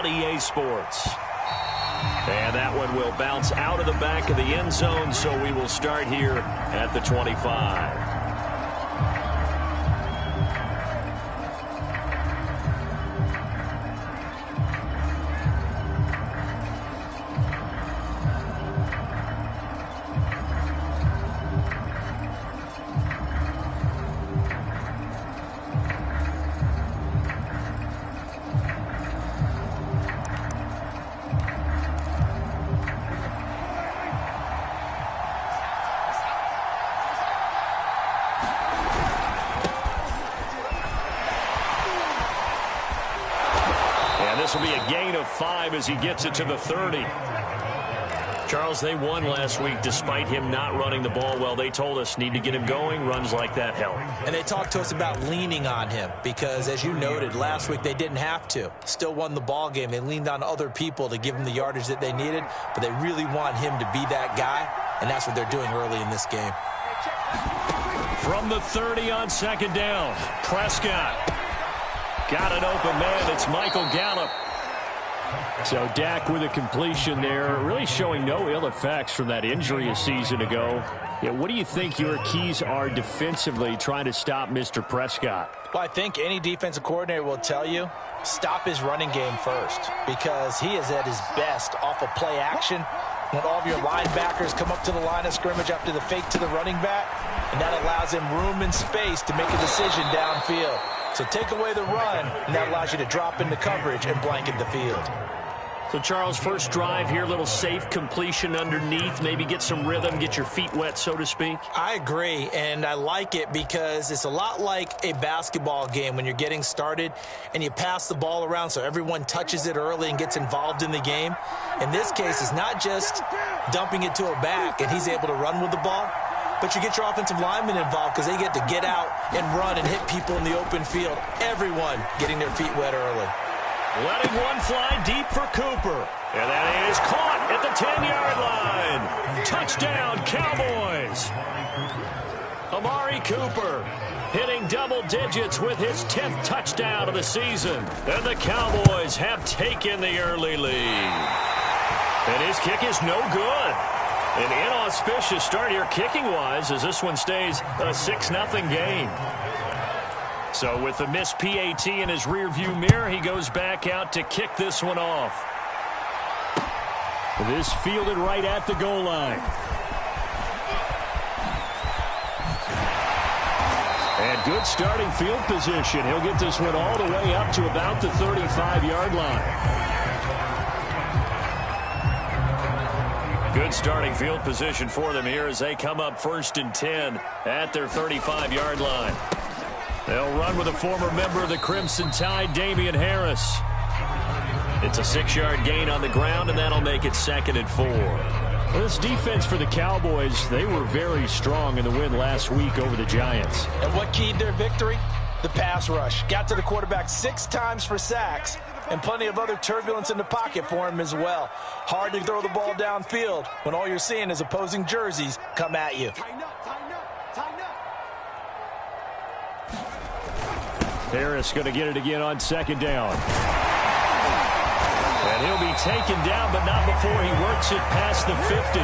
on EA Sports. And that one will bounce out of the back of the end zone, so we will start here at the 25. This will be a gain of 5 as he gets it to the 30. Charles, they won last week despite him not running the ball well. They told us need to get him going. Runs like that help. And they talked to us about leaning on him because, as you noted, last week they didn't have to. Still won the ball game. They leaned on other people to give him the yardage that they needed, but they really want him to be that guy, and that's what they're doing early in this game. From the 30 on second down, Prescott. Got an open man. It's Michael Gallup. So Dak with a completion there, really showing no ill effects from that injury a season ago. Yeah, what do you think your keys are defensively trying to stop Mr. Prescott? Well, I think any defensive coordinator will tell you, stop his running game first, because he is at his best off of play action when all of your linebackers come up to the line of scrimmage after the fake to the running back, and that allows him room and space to make a decision downfield. So take away the run, and that allows you to drop into coverage and blanket the field. So, Charles, first drive here, little safe completion underneath, maybe get some rhythm, get your feet wet, so to speak. I agree, and I like it because it's a lot like a basketball game when you're getting started and you pass the ball around so everyone touches it early and gets involved in the game. In this case, it's not just dumping it to a back and he's able to run with the ball, but you get your offensive linemen involved because they get to get out and run and hit people in the open field. Everyone getting their feet wet early. Letting one fly deep for Cooper. And that is caught at the 10-yard line. Touchdown, Cowboys. Amari Cooper hitting double digits with his 10th touchdown of the season. And the Cowboys have taken the early lead. And his kick is no good. An inauspicious start here kicking-wise as this one stays a 6-0 game. So with the missed PAT in his rearview mirror, he goes back out to kick this one off. This fielded right at the goal line. And good starting field position. He'll get this one all the way up to about the 35-yard line. Good starting field position for them here as they come up 1st and 10 at their 35-yard line. They'll run with a former member of the Crimson Tide, Damian Harris. It's a 6-yard gain on the ground, and that'll make it 2nd and 4. Well, this defense for the Cowboys, they were very strong in the win last week over the Giants. And what keyed their victory? The pass rush. Got to the quarterback 6 times for sacks, and plenty of other turbulence in the pocket for him as well. Hard to throw the ball downfield when all you're seeing is opposing jerseys come at you. Harris going to get it again on 2nd down. And he'll be taken down, but not before he works it past the 50.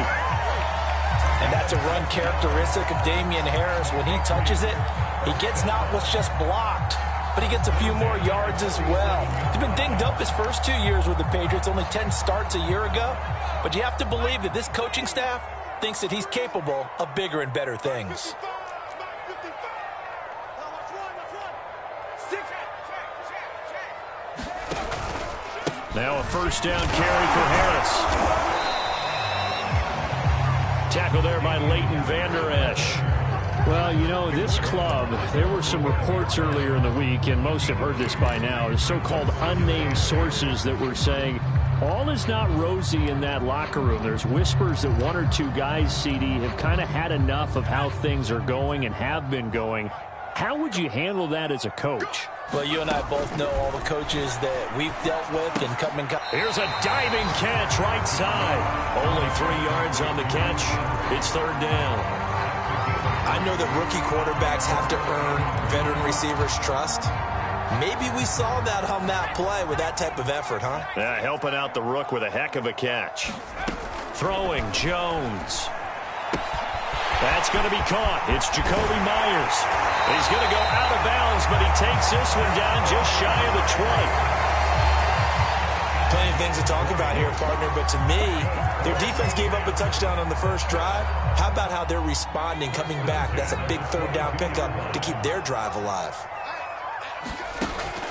And that's a run characteristic of Damian Harris. When he touches it, he gets not what's just blocked, but he gets a few more yards as well. He's been dinged up his first 2 years with the Patriots, only 10 starts a year ago. But you have to believe that this coaching staff thinks that he's capable of bigger and better things. Now a 1st down carry for Harris. Tackle there by Leighton Vander Esch. Well, you know, this club, there were some reports earlier in the week, and most have heard this by now, so-called unnamed sources that were saying all is not rosy in that locker room. There's whispers that 1 or 2 guys, CD, have kind of had enough of how things are going and have been going. How would you handle that as a coach? Well, you and I both know all the coaches that we've dealt with and come in. Here's a diving catch right side. Only 3 yards on the catch. It's 3rd down. I know that rookie quarterbacks have to earn veteran receivers' trust. Maybe we saw that on that play with that type of effort, huh? Yeah, helping out the rook with a heck of a catch. Throwing Jones. That's going to be caught. It's Jacoby Myers. He's going to go out of bounds, but he takes this one down just shy of the 20. Plenty of things to talk about here, partner, but to me, their defense gave up a touchdown on the first drive. How about how they're responding, coming back? That's a big third down pickup to keep their drive alive.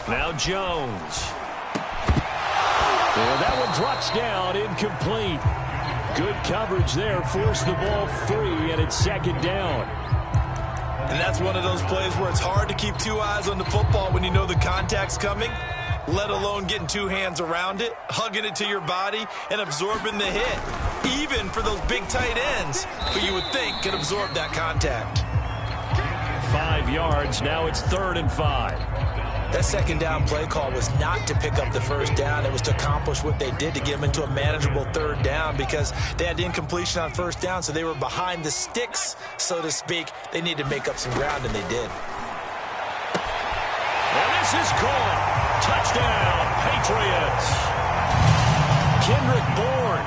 Now Jones. Well, that one drops down, incomplete. Good coverage there, forced the ball free, and it's second down. And that's one of those plays where it's hard to keep two eyes on the football when you know the contact's coming, let alone getting two hands around it, hugging it to your body, and absorbing the hit, even for those big tight ends who you would think could absorb that contact. 5 yards, now it's 3rd and 5. That second down play call was not to pick up the first down. It was to accomplish what they did to get them into a manageable third down because they had incompletion on first down, so they were behind the sticks, so to speak. They needed to make up some ground, and they did. And this is caught. Touchdown, Patriots. Kendrick Bourne,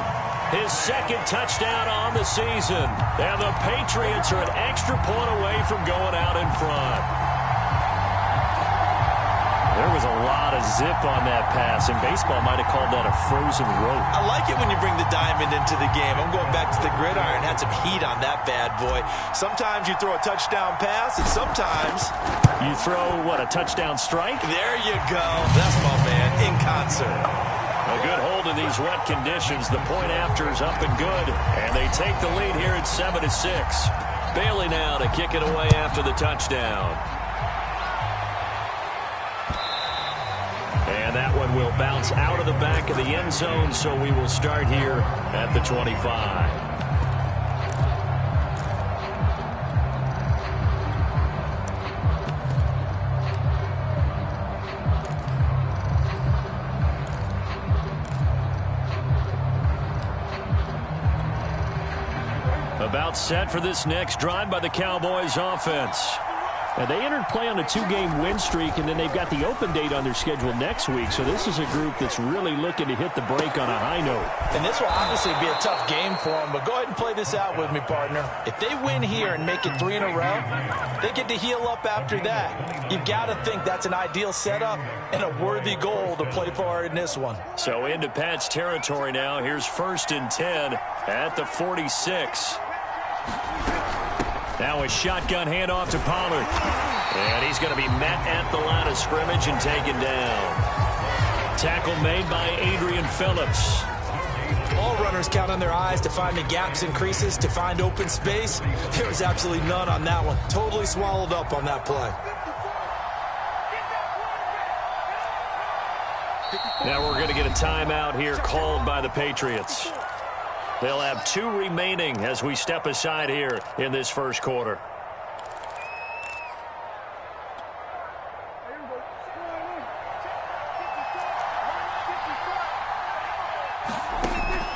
his second touchdown on the season. And the Patriots are an extra point away from going out in front. There was a lot of zip on that pass, and baseball might have called that a frozen rope. I like it when you bring the diamond into the game. I'm going back to the gridiron. Had some heat on that bad boy. Sometimes you throw a touchdown pass, and sometimes you throw, what, a touchdown strike? There you go. That's my man, in concert. A good hold in these wet conditions. The point after is up and good, and they take the lead here at 7-6. Bailey now to kick it away after the touchdown. And that one will bounce out of the back of the end zone, so we will start here at the 25. About set for this next drive by the Cowboys offense. Now, they entered play on a 2-game win streak, and then they've got the open date on their schedule next week. So this is a group that's really looking to hit the break on a high note. And this will obviously be a tough game for them, but go ahead and play this out with me, partner. If they win here and make it 3 in a row, they get to heal up after that. You've got to think that's an ideal setup and a worthy goal to play for in this one. So into Pat's territory now. Here's 1st and 10 at the 46. Now a shotgun handoff to Pollard. And he's going to be met at the line of scrimmage and taken down. Tackle made by Adrian Phillips. All runners count on their eyes to find the gaps and creases, to find open space. There was absolutely none on that one. Totally swallowed up on that play. Now we're going to get a timeout here called by the Patriots. They'll have 2 remaining as we step aside here in this first quarter.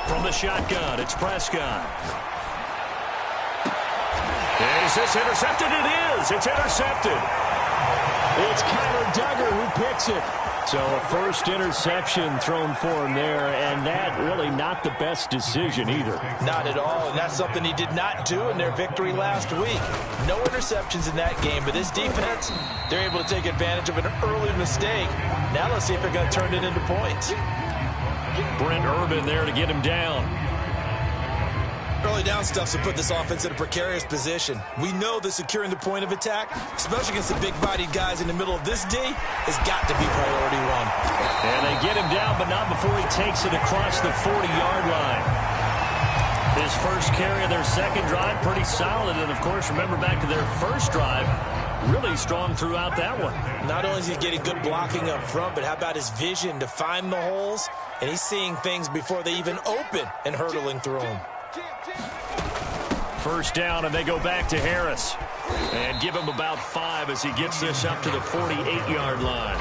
From the shotgun, it's Prescott. Is this intercepted? It is. It's intercepted. It's Kyler Duggar who picks it. So a first interception thrown for him there, and that really not the best decision either. Not at all, and that's something he did not do in their victory last week. No interceptions in that game, but this defense, they're able to take advantage of an early mistake. Now let's see if they're going to turn it into points. Brent Urban there to get him down. Early down stuff to put this offense in a precarious position. We know that securing the point of attack, especially against the big-bodied guys in the middle of this D, has got to be priority 1. And they get him down, but not before he takes it across the 40-yard line. His first carry of their second drive, pretty solid. And, of course, remember back to their first drive, really strong throughout that one. Not only is he getting good blocking up front, but how about his vision to find the holes? And he's seeing things before they even open and hurtling through them. First down, and they go back to Harris. And give him about 5 as he gets this up to the 48-yard line.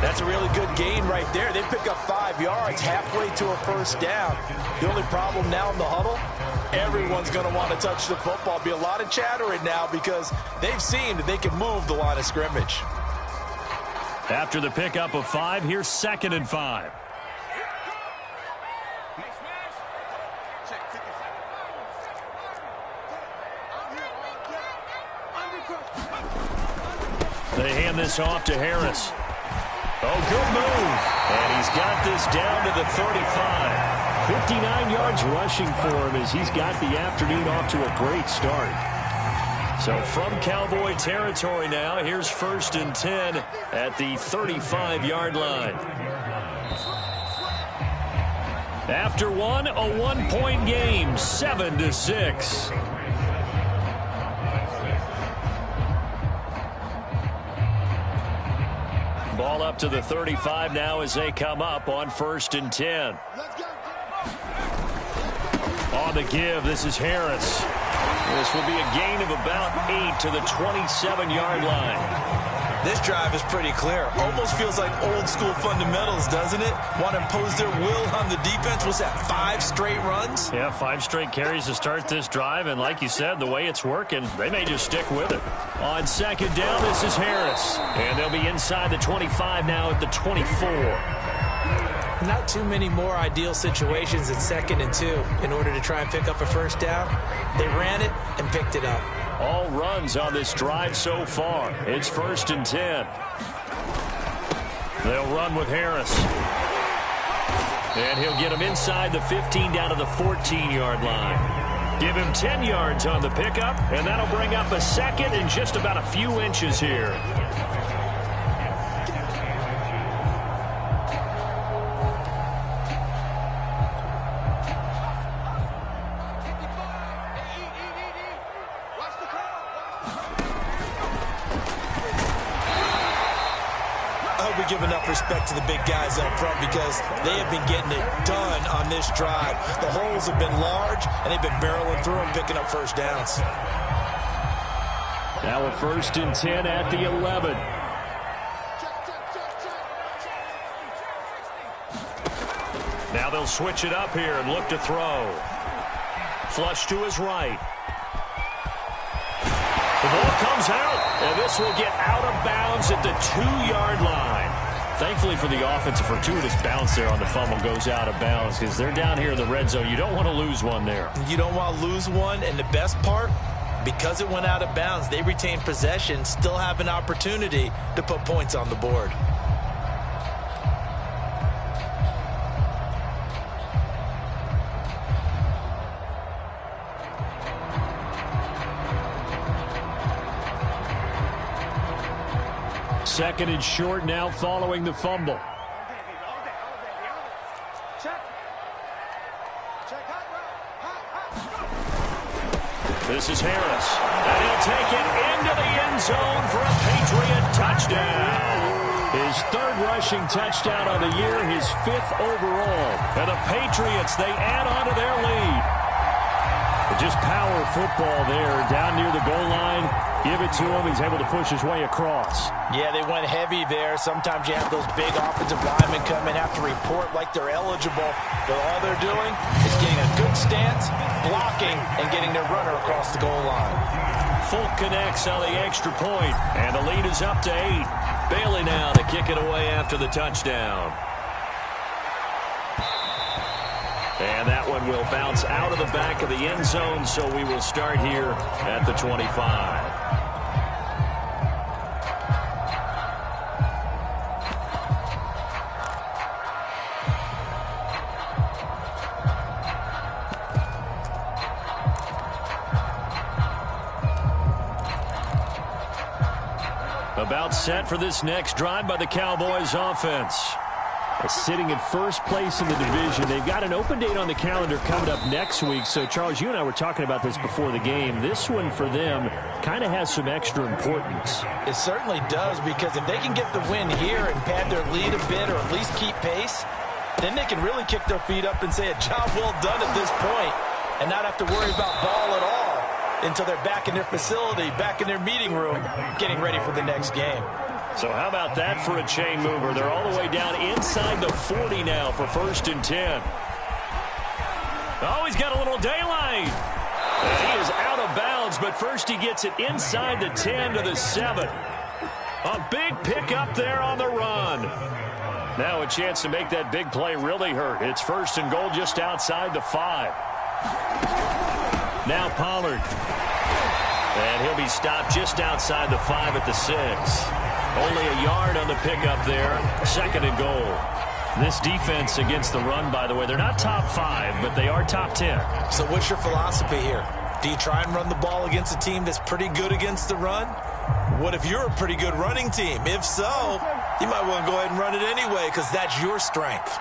That's a really good gain right there. They pick up 5 yards halfway to a first down. The only problem now in the huddle, everyone's going to want to touch the football. Be a lot of chattering now because they've seen that they can move the line of scrimmage. After the pickup of 5, here's 2nd and 5. They hand this off to Harris. Oh, good move. And he's got this down to the 35. 59 yards rushing for him as he's got the afternoon off to a great start. So from Cowboy territory now, here's 1st and 10 at the 35-yard line. After one, a 1-point game, 7-6. Ball up to the 35 now as they come up on 1st and 10. On the give, this is Harris. This will be a gain of about 8 to the 27-yard line. This drive is pretty clear. Almost feels like old school fundamentals, doesn't it? Want to impose their will on the defense. Was that 5 straight runs? Yeah, 5 straight carries to start this drive. And like you said, the way it's working, they may just stick with it. On 2nd down, this is Harris. And they'll be inside the 25 now at the 24. Not too many more ideal situations in 2nd and 2 in order to try and pick up a 1st down. They ran it and picked it up. All runs on this drive so far. It's 1st and 10. They'll run with Harris. And he'll get him inside the 15 down to the 14-yard line. Give him 10 yards on the pickup, and that'll bring up a 2nd and just about a few inches here. Give enough respect to the big guys up front because they have been getting it done on this drive. The holes have been large, and they've been barreling through them, picking up 1st downs. Now a 1st and 10 at the 11. Now they'll switch it up here and look to throw. Flush to his right. The ball comes out, and this will get out of bounds at the 2-yard line. Thankfully for the offense, a fortuitous bounce there on the fumble goes out of bounds because they're down here in the red zone. You don't want to lose one there. You don't want to lose one, and the best part, because it went out of bounds, they retain possession, still have an opportunity to put points on the board. Second and short now following the fumble. This is Harris. And he'll take it into the end zone for a Patriot touchdown. His 3rd rushing touchdown of the year, his 5th overall. And the Patriots, they add on to their lead. Just power football there down near the goal line. Give it to him. He's able to push his way across. Yeah, they went heavy there. Sometimes you have those big offensive linemen come in, have to report like they're eligible. But all they're doing is getting a good stance, blocking, and getting their runner across the goal line. Folk connects on the extra point, and the lead is up to 8. Bailey now to kick it away after the touchdown. And that one will bounce out of the back of the end zone, so we will start here at the 25. About set for this next drive by the Cowboys offense. Sitting in 1st place in the division. They've got an open date on the calendar coming up next week. So, Charles, you and I were talking about this before the game. This one for them kind of has some extra importance. It certainly does, because if they can get the win here and pad their lead a bit or at least keep pace, then they can really kick their feet up and say a job well done at this point and not have to worry about ball at all until they're back in their facility, back in their meeting room, getting ready for the next game. So how about that for a chain mover? They're all the way down inside the 40 now for 1st and 10. Oh, he's got a little daylight. And he is out of bounds, but first he gets it inside the 10 to the 7. A big pickup there on the run. Now a chance to make that big play really hurt. It's 1st and goal just outside the 5. Now Pollard. And he'll be stopped just outside the 5 at the 6. Only a yard on the pickup there. 2nd and goal. This defense against the run, by the way, they're not top 5, but they are top 10. So what's your philosophy here? Do you try and run the ball against a team that's pretty good against the run? What if you're a pretty good running team? If so, you might want to go ahead and run it anyway because that's your strength.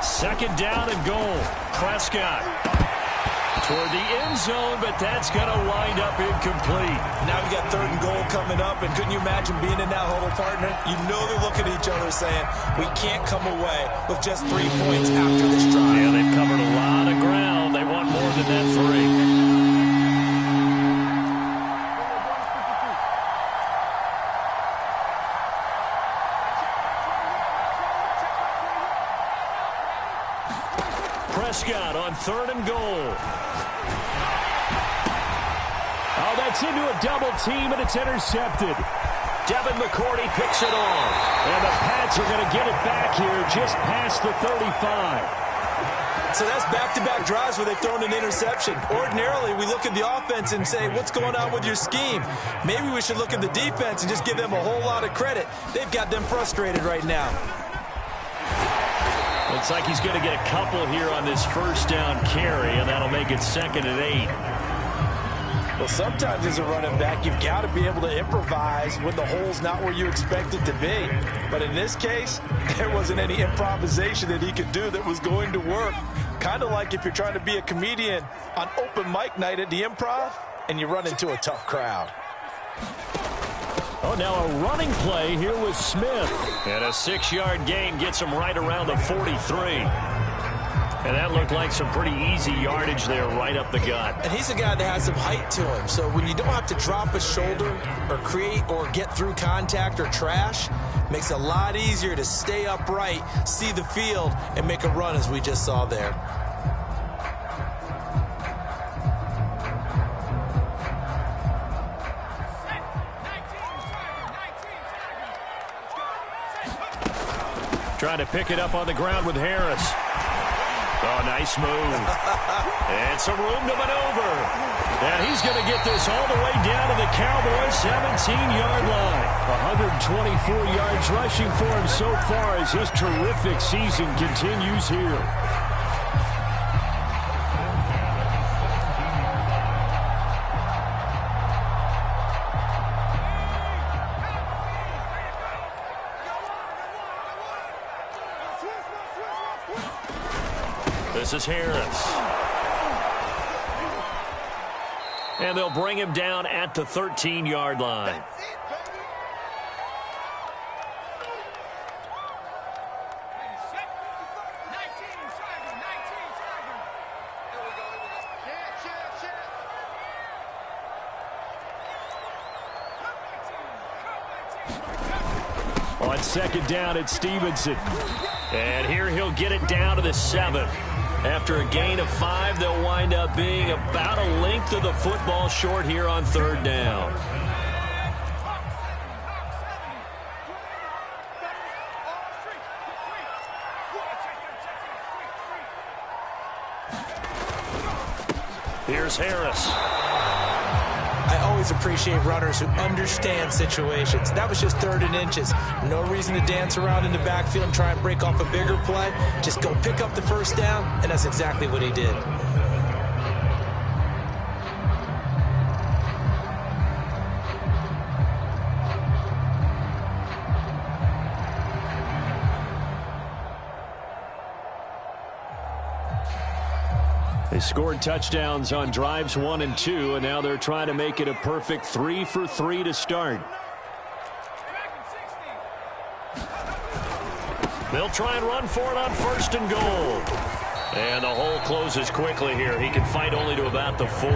Second down and goal. Prescott toward the end zone, but that's going to wind up incomplete. Now you got 3rd and goal coming up, and couldn't you imagine being in that huddle, partner? You know they're looking at each other saying, we can't come away with just 3 points after this drive. Yeah, they've covered a lot of ground. They want more than that 3. Prescott on 3rd and goal. Oh, that's into a double team, and it's intercepted. Devin McCourty picks it off. And the Pats are going to get it back here just past the 35. So that's back-to-back drives where they've thrown an interception. Ordinarily, we look at the offense and say, what's going on with your scheme? Maybe we should look at the defense and just give them a whole lot of credit. They've got them frustrated right now. Looks like he's going to get a couple here on this 1st down carry, and that'll make it 2nd and 8. Well, sometimes as a running back, you've got to be able to improvise when the hole's not where you expect it to be. But in this case, there wasn't any improvisation that he could do that was going to work. Kind of like if you're trying to be a comedian on open mic night at the Improv and you run into a tough crowd. Oh, now a running play here with Smith. And a 6-yard gain gets him right around the 43. And that looked like some pretty easy yardage there right up the gut. And he's a guy that has some height to him. So when you don't have to drop a shoulder or create or get through contact or trash, makes it a lot easier to stay upright, see the field, and make a run as we just saw there. Trying to pick it up on the ground with Harris. Oh, nice move. And some room to maneuver. And he's going to get this all the way down to the Cowboys' 17-yard line. 124 yards rushing for him so far as his terrific season continues here. This is Harris. And they'll bring him down at the 13-yard line. On 2nd down, it's Stevenson. And here he'll get it down to the 7. After a gain of 5, they'll wind up being about a length of the football short here on 3rd down. Here's Harris. I always appreciate runners who understand situations. That was just 3rd and inches. No reason to dance around in the backfield and try and break off a bigger play. Just go pick up the 1st down, and that's exactly what he did. They scored touchdowns on drives 1 and 2, and now they're trying to make it a perfect 3 for 3 to start. They'll try and run for it on 1st and goal. And the hole closes quickly here. He can fight only to about the 4.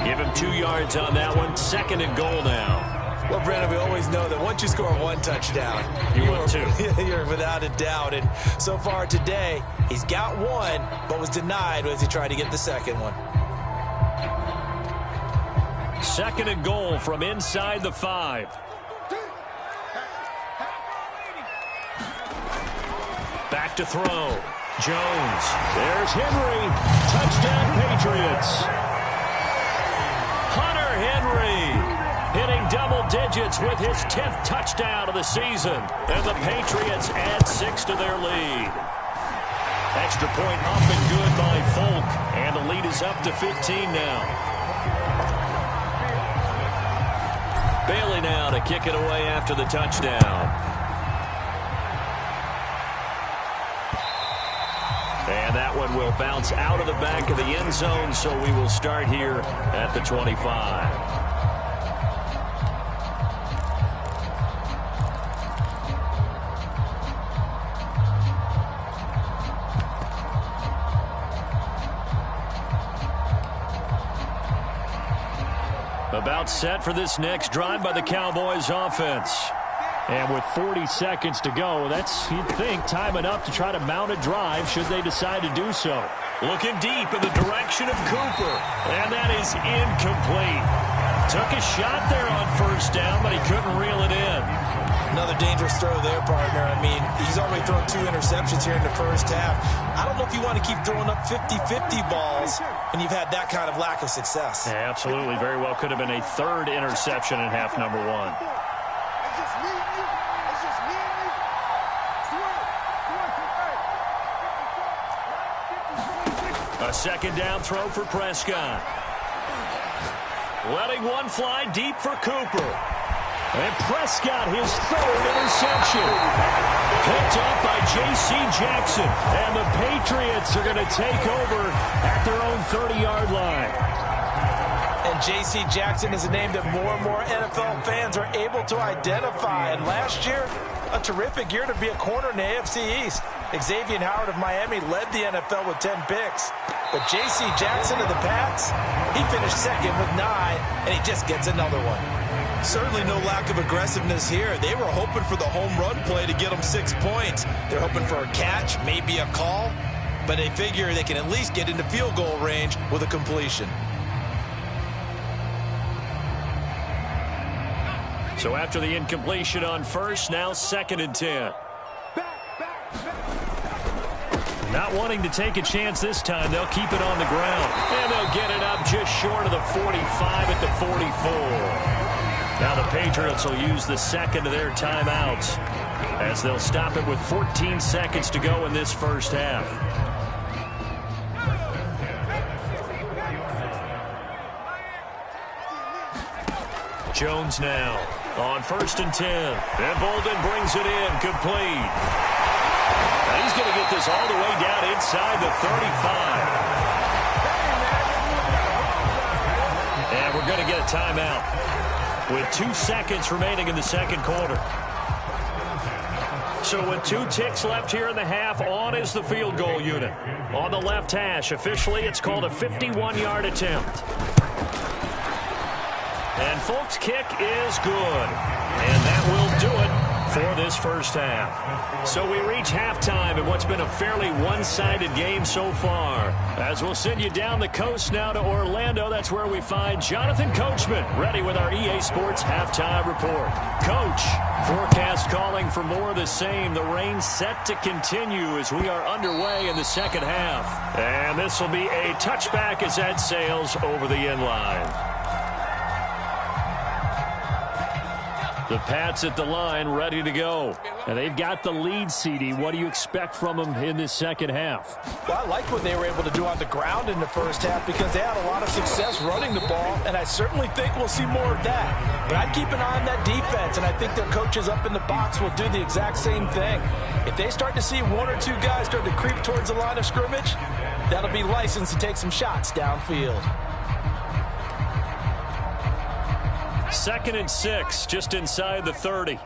Give him 2 yards on that one. 2nd and goal now. Well, Brandon, we always know that once you score 1 touchdown, you're without a doubt. And so far today, he's got 1, but was denied as he tried to get the 2nd one. 2nd and goal from inside the 5. Back to throw. Jones. There's Henry. Touchdown, Patriots. Hunter Henry hitting double digits with his 10th touchdown of the season. And the Patriots add 6 to their lead. Extra point up and good by Folk. And the lead is up to 15 now. Bailey now to kick it away after the touchdown. And that one will bounce out of the back of the end zone, so we will start here at the 25. About set for this next drive by the Cowboys offense. And with 40 seconds to go, that's, you'd think, time enough to try to mount a drive should they decide to do so. Looking deep in the direction of Cooper. And that is incomplete. Took a shot there on first down, but he couldn't reel it in. Another dangerous throw there, partner. I mean, he's already thrown 2 interceptions here in the first half. I don't know if you want to keep throwing up 50-50 balls when you've had that kind of lack of success. Yeah, absolutely. Very well could have been a 3rd interception in half number 1. A 2nd down throw for Prescott. Letting one fly deep for Cooper. And Prescott, his 3rd interception. Picked up by J.C. Jackson. And the Patriots are going to take over at their own 30-yard line. And J.C. Jackson is a name that more and more NFL fans are able to identify. And last year, a terrific year to be a corner in the AFC East. Xavier Howard of Miami led the NFL with 10 picks. But J.C. Jackson of the Pats, he finished 2nd with 9, and he just gets another one. Certainly no lack of aggressiveness here. They were hoping for the home run play to get them 6 points. They're hoping for a catch, maybe a call, but they figure they can at least get into field goal range with a completion. So after the incompletion on first, now 2nd and 10. Not wanting to take a chance this time, they'll keep it on the ground. And they'll get it up just short of the 45 at the 44. Now the Patriots will use the 2nd of their timeouts as they'll stop it with 14 seconds to go in this first half. Jones now on 1st and 10. And Bolden brings it in, complete. Now he's going to get this all the way down inside the 35. And we're going to get a timeout with 2 seconds remaining in the 2nd quarter. So with 2 ticks left here in the half, on is the field goal unit. On the left hash, officially it's called a 51-yard attempt. And Folk's kick is good. And that will do it for this first half. So we reach halftime in what's been a fairly one-sided game so far. As we'll send you down the coast now to Orlando, that's where we find Jonathan Coachman ready with our EA Sports halftime report. Coach, forecast calling for more of the same. The rain set to continue as we are underway in the 2nd half. And this will be a touchback as that sails over the end line. The Pats at the line ready to go. And they've got the lead, CD. What do you expect from them in this 2nd half? Well, I like what they were able to do on the ground in the first half because they had a lot of success running the ball, and I certainly think we'll see more of that. But I'd keep an eye on that defense, and I think their coaches up in the box will do the exact same thing. If they start to see 1 or 2 guys start to creep towards the line of scrimmage, that'll be licensed to take some shots downfield. 2nd and 6, just inside the 30.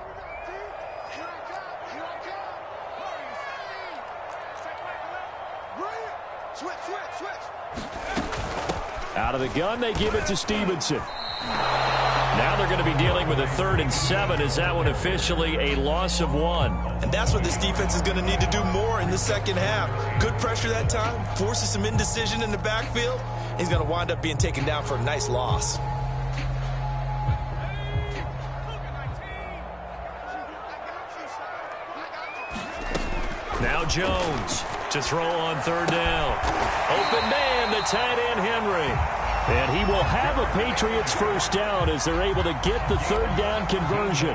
Out of the gun, they give it to Stevenson. Now they're going to be dealing with a 3rd and 7. Is that one officially a loss of 1? And that's what this defense is going to need to do more in the 2nd half. Good pressure that time, forces some indecision in the backfield. He's going to wind up being taken down for a nice loss. Now Jones to throw on third down. Open man, the tight end Henry. And he will have a Patriots first down as they're able to get the third down conversion.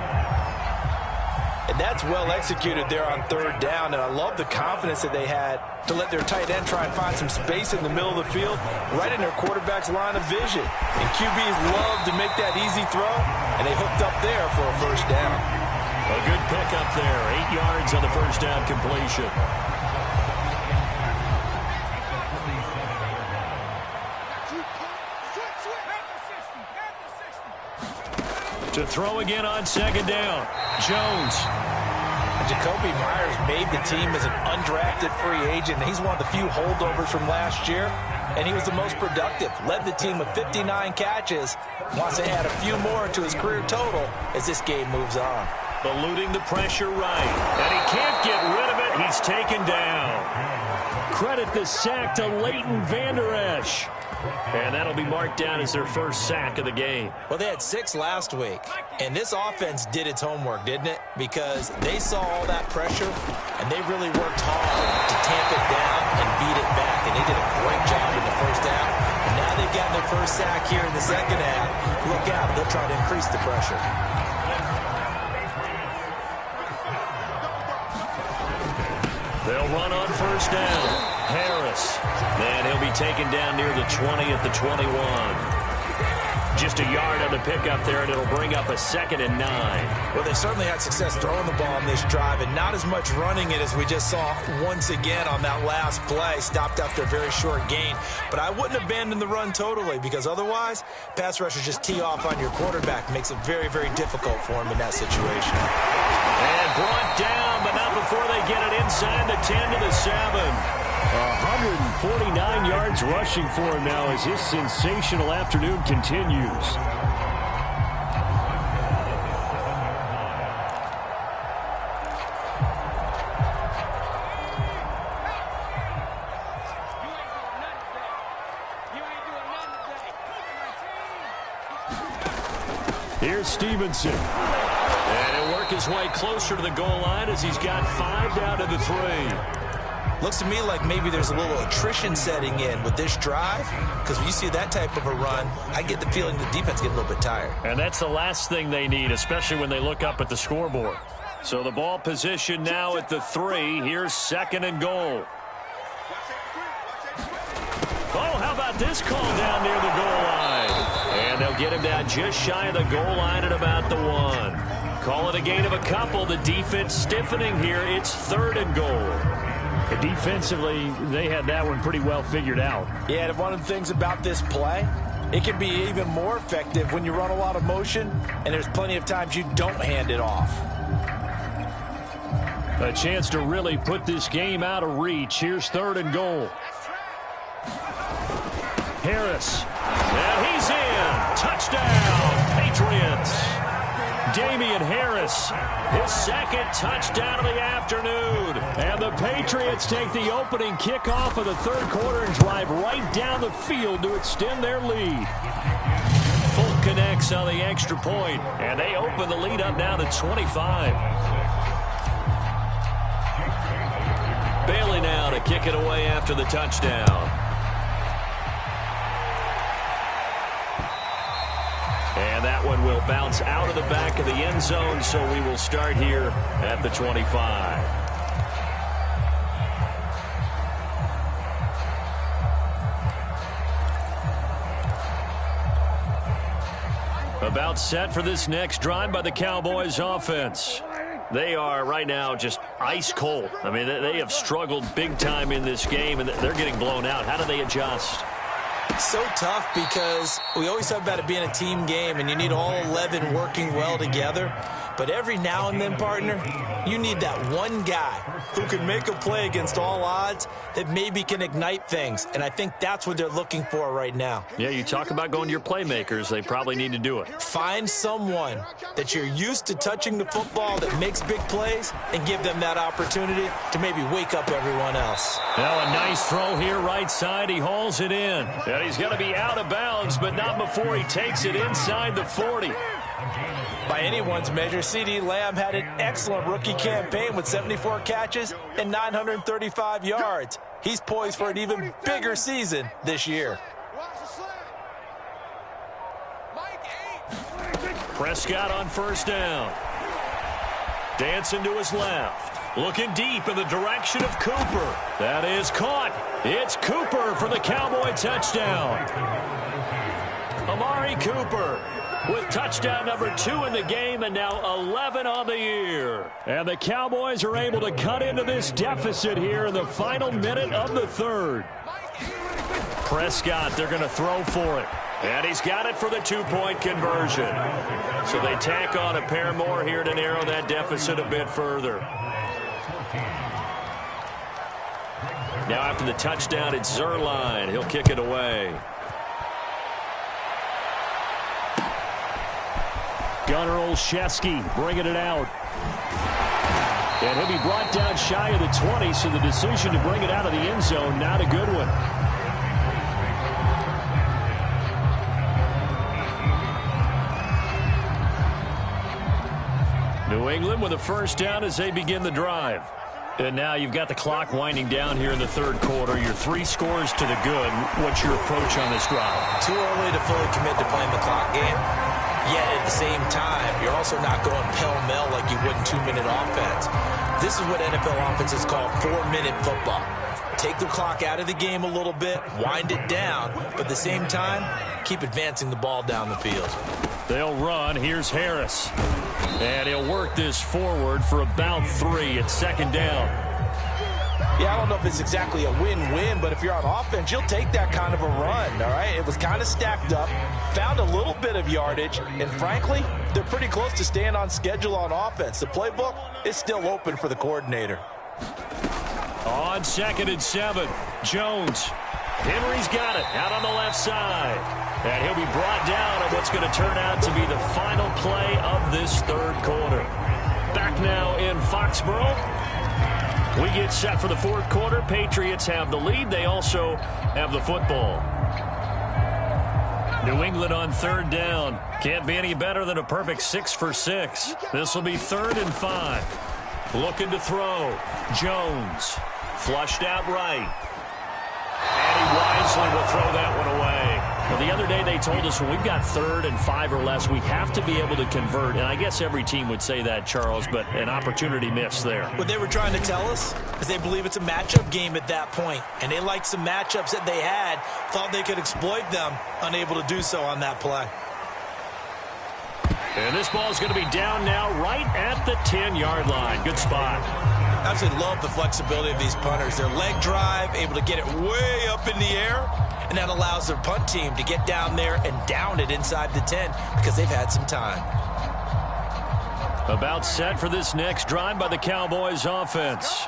And that's well executed there on third down, and I love the confidence that they had to let their tight end try and find some space in the middle of the field, right in their quarterback's line of vision. And QBs love to make that easy throw, and they hooked up there for a first down. A good pickup there, 8 yards on the first down completion. To throw again on second down. Jones. Jacoby Myers made the team as an undrafted free agent. He's one of the few holdovers from last year, and he was the most productive. Led the team with 59 catches. Wants to add a few more to his career total as this game moves on. Eluding the pressure right. And he can't get rid of it. He's taken down. Credit the sack to Leighton Vander Esch. And that'll be marked down as their first sack of the game. Well, they had 6 last week, and this offense did its homework, didn't it? Because they saw all that pressure, and they really worked hard to tamp it down and beat it back, and they did a great job in the first half. And now they've gotten their first sack here in the second half. Look out, they'll try to increase the pressure. They'll run on first down. Harris. And he'll be taken down near the 20 at the 21. Just a yard on the pickup there, and it'll bring up a 2nd and 9. Well, they certainly had success throwing the ball on this drive, and not as much running it as we just saw once again on that last play. Stopped after a very short gain. But I wouldn't abandon the run totally, because otherwise, pass rushers just tee off on your quarterback. Makes it very, very difficult for him in that situation. And brought down, but not before they get it inside the 10 to the 7. 149 yards rushing for him now as his sensational afternoon continues. Here's Stevenson. And he'll work his way closer to the goal line as he's got 5 down to the 3. Looks to me like maybe there's a little attrition setting in with this drive, because when you see that type of a run, I get the feeling the defense gets a little bit tired. And that's the last thing they need, especially when they look up at the scoreboard. So the ball position now at the 3. Here's 2nd and goal. Oh, how about this call down near the goal line? And they'll get him down just shy of the goal line at about the 1. Call it a gain of a couple. The defense stiffening here. It's 3rd and goal. Defensively, they had that one pretty well figured out. Yeah, and one of the things about this play, it can be even more effective when you run a lot of motion, and there's plenty of times you don't hand it off. A chance to really put this game out of reach. Here's 3rd and goal. Harris. And he's in. Touchdown, Patriots. Damian Harris, his 2nd touchdown of the afternoon. And the Patriots take the opening kickoff of the 3rd quarter and drive right down the field to extend their lead. Fulton connects on the extra point, and they open the lead up now to 25. Bailey now to kick it away after the touchdown. And that one will bounce out of the back of the end zone, so we will start here at the 25. About set for this next drive by the Cowboys offense. They are right now just ice cold. I mean, they have struggled big time in this game, and they're getting blown out. How do they adjust? So tough, because we always talk about it being a team game and you need all 11 working well together. But every now and then, partner, you need that one guy who can make a play against all odds that maybe can ignite things. And I think that's what they're looking for right now. Yeah, you talk about going to your playmakers. They probably need to do it. Find someone that you're used to touching the football that makes big plays and give them that opportunity to maybe wake up everyone else. Now a nice throw here right side. He hauls it in. And he's going to be out of bounds, but not before he takes it inside the 40. By anyone's measure, CeeDee Lamb had an excellent rookie campaign with 74 catches and 935 yards. He's poised for an even bigger season this year. Prescott on first down. Dancing to his left. Looking deep in the direction of Cooper. That is caught. It's Cooper for the Cowboy touchdown. Amari Cooper with touchdown number 2 in the game and now 11 on the year. And the Cowboys are able to cut into this deficit here in the final minute of the third. Prescott, they're going to throw for it. And he's got it for the 2-point conversion. So they tack on a pair more here to narrow that deficit a bit further. Now after the touchdown, it's Zerline. He'll kick it away. Gunnar Olszewski bringing it out. And he'll be brought down shy of the 20, so the decision to bring it out of the end zone, not a good one. New England with a first down as they begin the drive. And now you've got the clock winding down here in the third quarter. You're 3 scores to the good. What's your approach on this drive? Too early to fully commit to playing the clock game. Yet at the same time, you're also not going pell-mell like you would in 2-minute offense. This is what NFL offenses call 4-minute football. Take the clock out of the game a little bit, wind it down, but at the same time, keep advancing the ball down the field. They'll run. Here's Harris. And he'll work this forward for about 3 at second down. Yeah, I don't know if it's exactly a win-win, but if you're on offense, you'll take that kind of a run, all right? It was kind of stacked up, found a little bit of yardage, and frankly, they're pretty close to staying on schedule on offense. The playbook is still open for the coordinator. On 2nd and 7, Jones. Henry's got it out on the left side. And he'll be brought down on what's going to turn out to be the final play of this third quarter. Back now in Foxborough. We get set for the fourth quarter. Patriots have the lead. They also have the football. New England on third down. Can't be any better than a perfect 6 for 6. This will be 3rd and 5. Looking to throw. Jones. Flushed out right. And he wisely will throw that one away. Well, the other day they told us when we've got 3rd and 5 or less, we have to be able to convert. And I guess every team would say that, Charles, but an opportunity missed there. What they were trying to tell us is they believe it's a matchup game at that point. And they liked some matchups that they had, thought they could exploit them, unable to do so on that play. And this ball is going to be down now right at the 10-yard line. Good spot. I absolutely love the flexibility of these punters. Their leg drive, able to get it way up in the air, and that allows their punt team to get down there and down it inside the 10 because they've had some time. About set for this next drive by the Cowboys offense.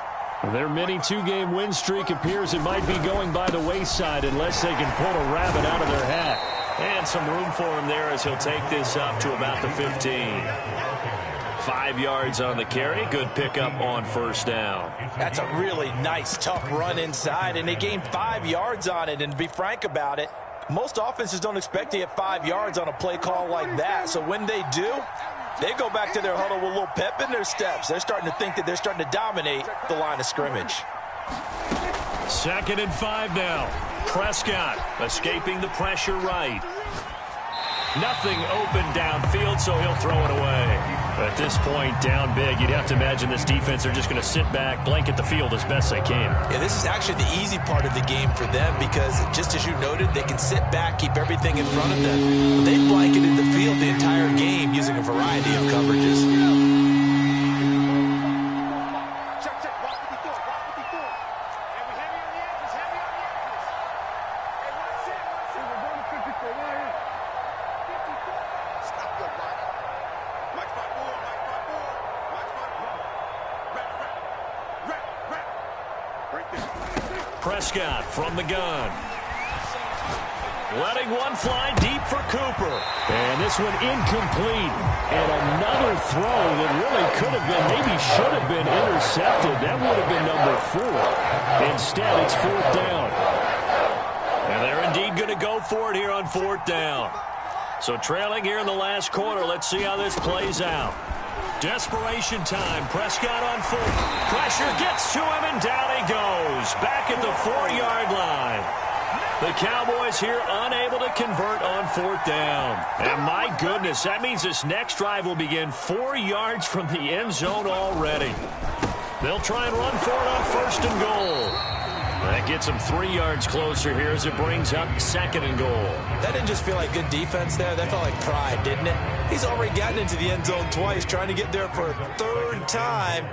Their mini 2-game win streak appears it might be going by the wayside unless they can pull a rabbit out of their hat. And some room for him there as he'll take this up to about the 15. 5 yards on the carry. Good pickup on first down. That's a really nice, tough run inside, and they gained 5 yards on it. And to be frank about it, most offenses don't expect to get 5 yards on a play call like that. So when they do, they go back to their huddle with a little pep in their steps. They're starting to think that they're starting to dominate the line of scrimmage. 2nd and 5 now. Prescott escaping the pressure right. Nothing open downfield, so he'll throw it away. At this point, down big, you'd have to imagine this defense are just going to sit back, blanket the field as best they can. Yeah, this is actually the easy part of the game for them because, just as you noted, they can sit back, keep everything in front of them. They've blanketed the field the entire game using a variety of coverages. Prescott from the gun. Letting one fly deep for Cooper. And this one incomplete. And another throw that really could have been, maybe should have been intercepted. That would have been number 4. Instead, it's 4th down. And they're indeed going to go for it here on 4th down. So trailing here in the last quarter. Let's see how this plays out. Desperation time. Prescott on full. Pressure gets to him, and down he goes. Back at the 4-yard line. The Cowboys here unable to convert on 4th down. And my goodness, that means this next drive will begin 4 yards from the end zone already. They'll try and run for it on 1st and goal. That gets them 3 yards closer here as it brings up 2nd and goal. That didn't just feel like good defense there. That felt like pride, didn't it? He's already gotten into the end zone twice, trying to get there for a 3rd time.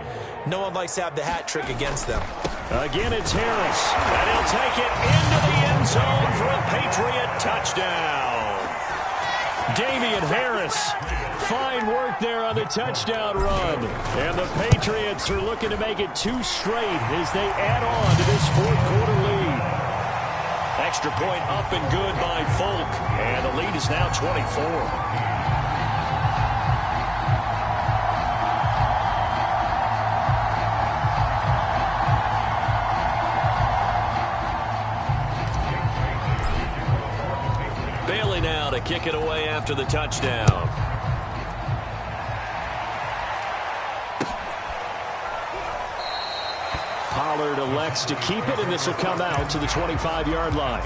No one likes to have the hat trick against them. Again, it's Harris. And he'll take it into the end zone for a Patriot touchdown. Damian Harris. Fine work there on the touchdown run. And the Patriots are looking to make it 2 straight as they add on to this 4th quarter lead. Extra point up and good by Folk. And the lead is now 24. To kick it away after the touchdown. Pollard elects to keep it, and this will come out to the 25-yard line.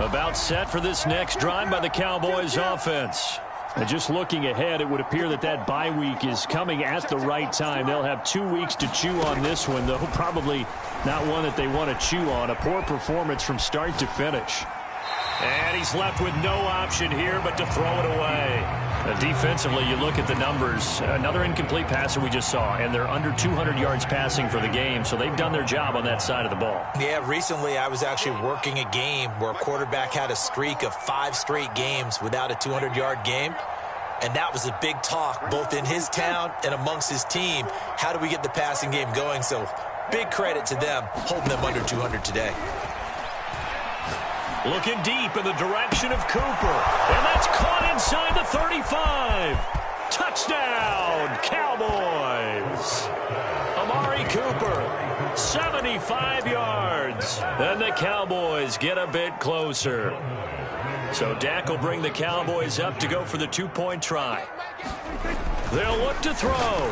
About set for this next drive by the Cowboys offense. And just looking ahead, it would appear that that bye week is coming at the right time. They'll have 2 weeks to chew on this one, though probably not one that they want to chew on. A poor performance from start to finish. And he's left with no option here but to throw it away. Defensively, you look at the numbers. Another incomplete passer we just saw, and they're under 200 yards passing for the game, so they've done their job on that side of the ball. Yeah, recently I was actually working a game where a quarterback had a streak of 5 straight games without a 200-yard game, and that was a big talk both in his town and amongst his team. How do we get the passing game going? So big credit to them holding them under 200 today. Looking deep in the direction of Cooper. And that's caught inside the 35. Touchdown, Cowboys. Amari Cooper, 75 yards. And the Cowboys get a bit closer. So Dak will bring the Cowboys up to go for the 2-point try. They'll look to throw.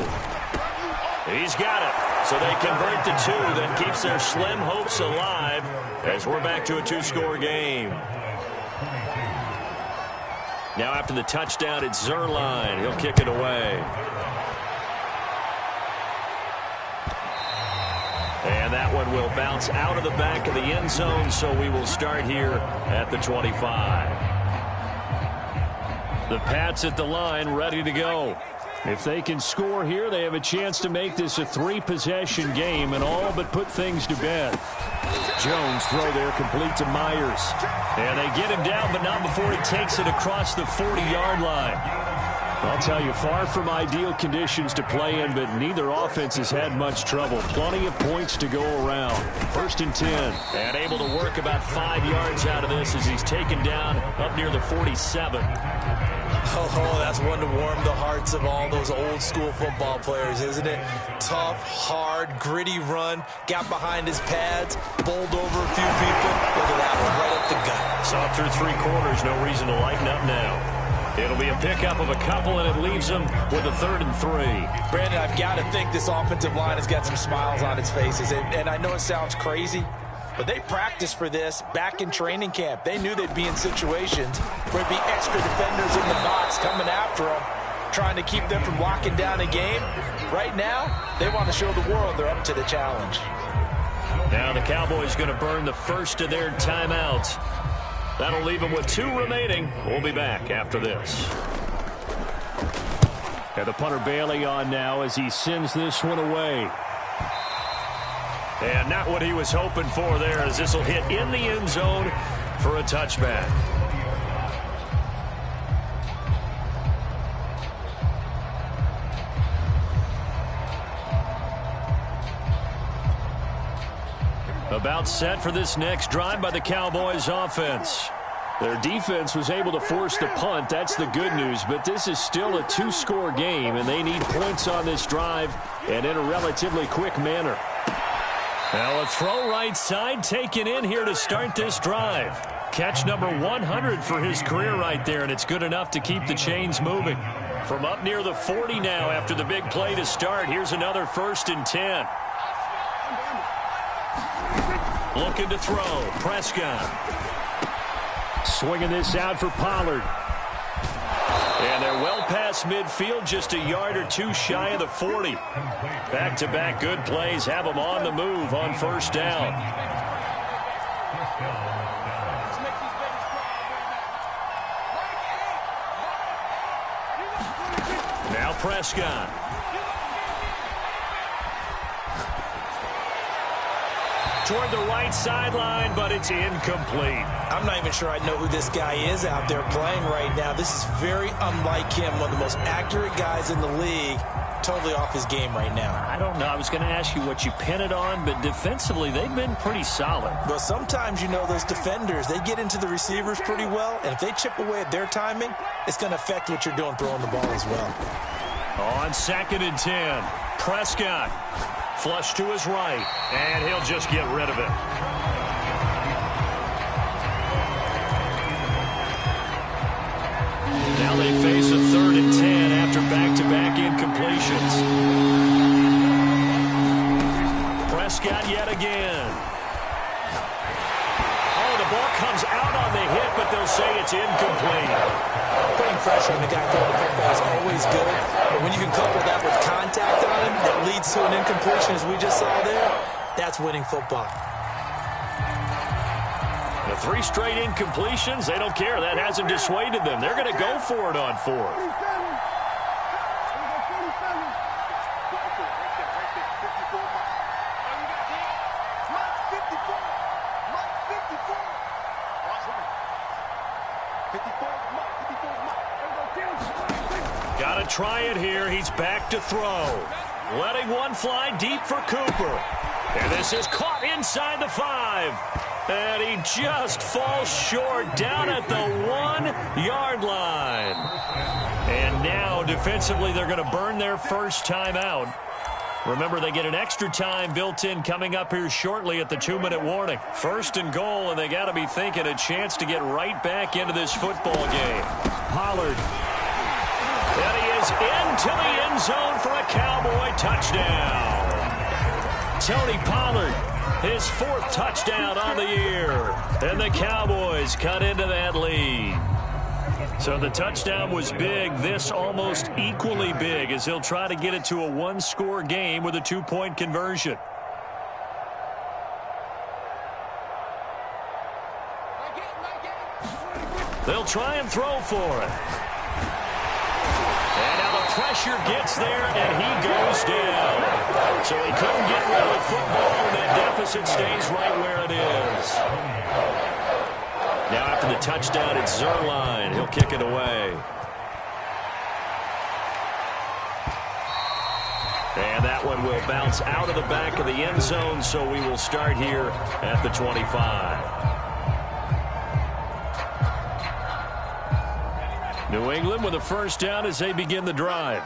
He's got it. So they convert the 2. That keeps their slim hopes alive as we're back to a 2-score game. Now after the touchdown, it's Zerline. He'll kick it away. And that one will bounce out of the back of the end zone, so we will start here at the 25. The Pats at the line, ready to go. If they can score here, they have a chance to make this a 3-possession game and all but put things to bed. Jones throw there complete to Myers. And they get him down, but not before he takes it across the 40-yard line. I'll tell you, far from ideal conditions to play in, but neither offense has had much trouble. Plenty of points to go around. 1st and 10. And able to work about 5 yards out of this as he's taken down up near the 47. Oh, that's one to warm the hearts of all those old-school football players, isn't it? Tough, hard, gritty run. Got behind his pads, bowled over a few people. Look at that one, right up the gut. Saw through 3 quarters, no reason to lighten up now. It'll be a pickup of a couple, and it leaves them with a 3rd and 3. Brandon, I've got to think this offensive line has got some smiles on its faces. And I know it sounds crazy, but they practiced for this back in training camp. They knew they'd be in situations where there'd be extra defenders in the box coming after them, trying to keep them from locking down a game. Right now, they want to show the world they're up to the challenge. Now the Cowboys going to burn the first of their timeouts. That'll leave them with 2 remaining. We'll be back after this. And the punter Bailey on now as he sends this one away. And not what he was hoping for there, as this will hit in the end zone for a touchback. About set for this next drive by the Cowboys offense. Their defense was able to force the punt. That's the good news. But this is still a 2-score game, and they need points on this drive and in a relatively quick manner. Now a throw right side taken in here to start this drive. Catch number 100 for his career right there, and it's good enough to keep the chains moving. From up near the 40 now after the big play to start, here's another 1st and 10. Looking to throw, Prescott. Swinging this out for Pollard. And they're well past midfield, just a yard or two shy of the 40. Back-to-back good plays have them on the move on 1st down. Now Prescott. Toward the right sideline, but it's incomplete. I'm not even sure I know who this guy is out there playing right now. This is very unlike him, one of the most accurate guys in the league. Totally off his game right now. I don't know. I was going to ask you what you pin it on, but defensively, they've been pretty solid. But sometimes, you know, those defenders, they get into the receivers pretty well, and if they chip away at their timing, it's going to affect what you're doing throwing the ball as well. On 2nd and 10, Prescott. Flush to his right, and he'll just get rid of it. Now they face a 3rd and 10 after back-to-back incompletions. Prescott yet again. Oh, the ball comes out on the hit, but they'll say it's incomplete. Putting pressure on the guy throwing the football is always good, but when you can couple that with contact on him that leads to an incompletion, as we just saw there, that's winning football. The 3 straight incompletions, they don't care. That hasn't dissuaded them. They're going to go for it on 4th. Got to try it here. He's back to throw. Letting one fly deep for Cooper. And this is caught inside the 5. And he just falls short down at the 1-yard line. And now defensively they're going to burn their first timeout. Remember, they get an extra time built in coming up here shortly at the 2-minute warning. 1st and goal, and they got to be thinking a chance to get right back into this football game. Pollard. And he is into the end zone for a Cowboy touchdown. Tony Pollard, his 4th touchdown on the year. And the Cowboys cut into that lead. So the touchdown was big. This almost equally big as he'll try to get it to a 1-score game with a 2-point conversion. They'll try and throw for it. And now the pressure gets there, and he goes down. So he couldn't get rid of the football, and that deficit stays right where it is. Now after the touchdown, it's Zerline. He'll kick it away. And that one will bounce out of the back of the end zone, so we will start here at the 25. New England with a 1st down as they begin the drive.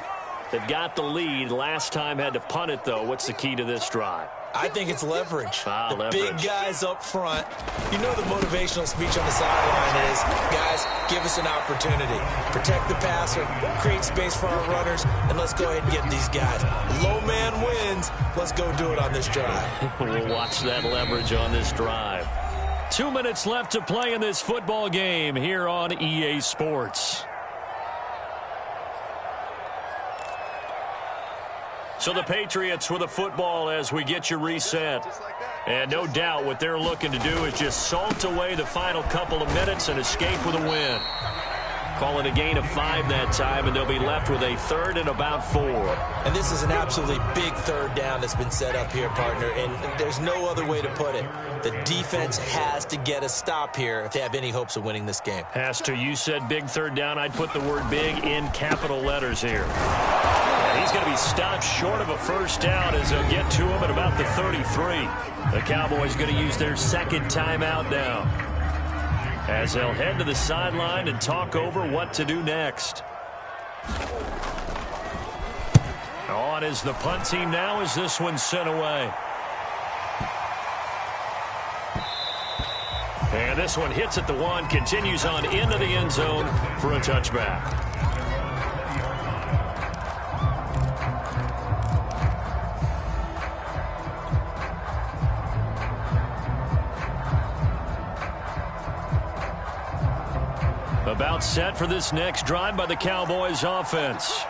They've got the lead. Last time had to punt it, though. What's the key to this drive? I think it's leverage. Leverage. Big guys up front. You know the motivational speech on the sideline is, guys, give us an opportunity. Protect the passer, create space for our runners, and let's go ahead and get these guys. Low man wins. Let's go do it on this drive. We'll watch that leverage on this drive. 2 minutes left to play in this football game here on EA Sports. So the Patriots with a football as we get you reset. And no doubt what they're looking to do is just salt away the final couple of minutes and escape with a win. Call it a gain of 5 that time, and they'll be left with a 3rd and about 4. And this is an absolutely big 3rd down that's been set up here, partner, and there's no other way to put it. The defense has to get a stop here if they have any hopes of winning this game. Has to. You said big 3rd down. I'd put the word big in capital letters here. And he's going to be stopped short of a 1st down as they'll get to him at about the 33. The Cowboys going to use their 2nd timeout now. as they'll head to the sideline and talk over what to do next. On is the punt team now as this one's sent away. And this one hits at the 1, continues on into the end zone for a touchback. About set for this next drive by the Cowboys offense.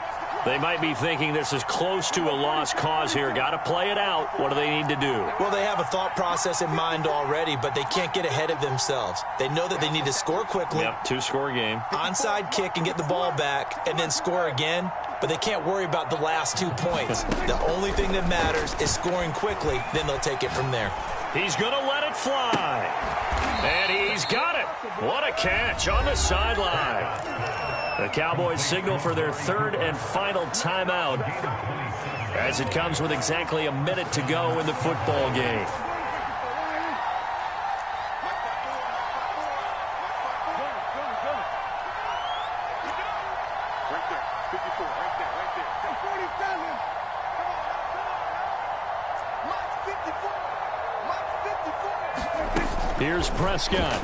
They might be thinking this is close to a lost cause here. Got to play it out. What do they need to do? Well, they have a thought process in mind already, but they can't get ahead of themselves. They know that they need to score quickly. Yep, 2-score game. Onside kick and get the ball back and then score again, but they can't worry about the last 2 points. The only thing that matters is scoring quickly, then they'll take it from there. He's going to let it fly. And he's got it. What a catch on the sideline. The Cowboys signal for their 3rd and final timeout as it comes with exactly a minute to go in the football game. Here's Prescott.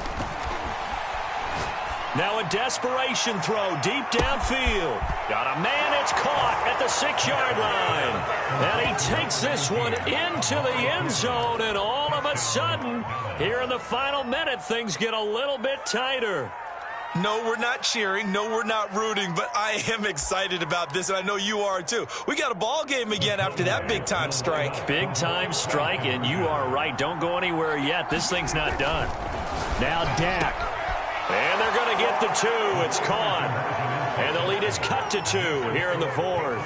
Now a desperation throw deep downfield. Got a man, it's caught at the 6-yard line. And he takes this one into the end zone, and all of a sudden, here in the final minute, things get a little bit tighter. No, we're not cheering. No, we're not rooting, but I am excited about this, and I know you are too. We got a ball game again after that big-time strike. Big-time strike, and you are right. Don't go anywhere yet. This thing's not done. Now Dak. And they're going to get the 2. It's caught. And the lead is cut to 2 here in the 4th.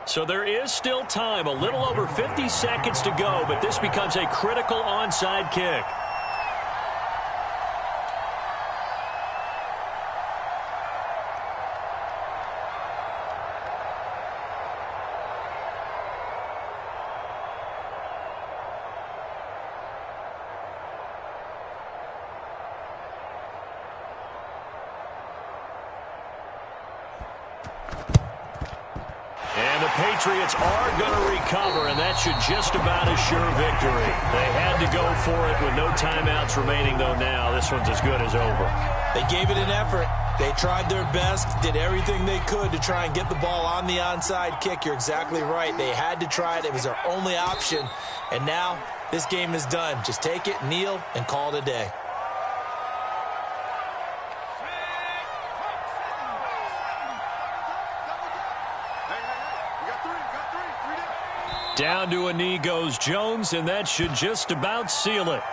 So there is still time, a little over 50 seconds to go, but this becomes a critical onside kick. Patriots are going to recover, and that should just about assure victory. They had to go for it with no timeouts remaining, though now this one's as good as over. They gave it an effort. They tried their best, did everything they could to try and get the ball on the onside kick. You're exactly right. They had to try it. It was their only option. And now this game is done. Just take it, kneel, and call it a day. Down to a knee goes Jones, and that should just about seal it.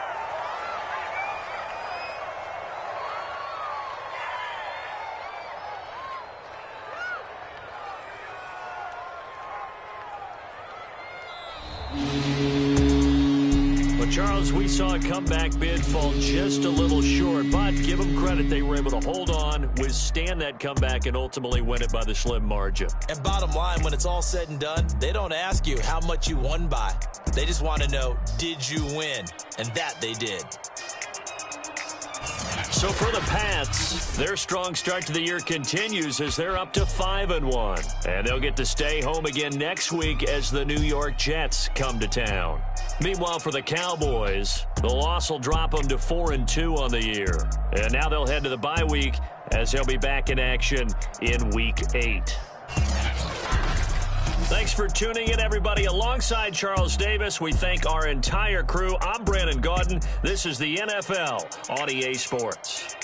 Well, Charles, we saw a comeback bid fall just a little short, but give them credit. They were able to hold on, withstand that comeback, and ultimately win it by the slim margin. And bottom line, when it's all said and done, they don't ask you how much you won by. They just want to know, did you win? And that they did. So for the Pats, their strong start to the year continues as they're up to 5-1. And they'll get to stay home again next week as the New York Jets come to town. Meanwhile, for the Cowboys, the loss will drop them to 4-2 on the year. And now they'll head to the bye week as they'll be back in action in Week 8. Thanks for tuning in, everybody. Alongside Charles Davis, we thank our entire crew. I'm Brandon Gaudin. This is the NFL on EA Sports.